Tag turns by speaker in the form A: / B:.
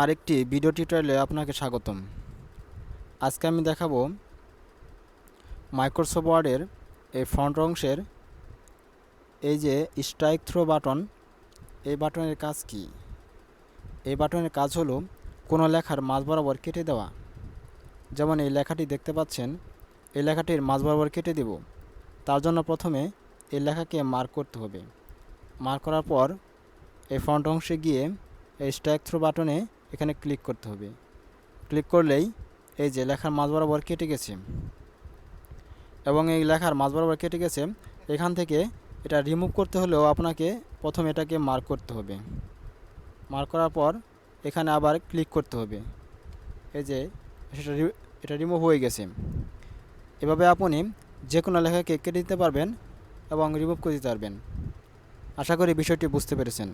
A: আরেকটি ভিডিও টিউটোরিয়ালে আপনাকে স্বাগতম। আজকে আমি দেখাবো মাইক্রোসফট ওয়ার্ডের এই ফ্রন্ট অংশের এই যে স্ট্রাইক থ্রো বাটন, এই বাটনের কাজ কি। এই বাটনের কাজ হলো কোনো লেখার মাঝ বরাবর কেটে দেওয়া। যেমন এই লেখাটি দেখতে পাচ্ছেন, এই লেখাটির মাঝ বরাবর কেটে দেব। তার জন্য প্রথমে এই লেখাকে মার্ক করতে হবে। মার্ক করার পর এই ফ্রন্ট অংশে গিয়ে এই স্ট্রাইক থ্রো বাটনে এখানে ক্লিক করতে হবে। ক্লিক করলেই এই যে লেখার মাঝ বরাবর কেটে গেছে, এবং এই লেখার মাঝ বরাবর কেটে গেছে। এখান থেকে এটা রিমুভ করতে হলেও আপনাকে প্রথম এটাকে মার্ক করতে হবে। মার্ক করার পর এখানে আবার ক্লিক করতে হবে। এই যে এটা রিমুভ হয়ে গেছে। এভাবে আপনি যে কোনো লেখাকে কেটে দিতে পারবেন এবং রিমুভ করে দিতে পারবেন। আশা করি বিষয়টি বুঝতে পেরেছেন।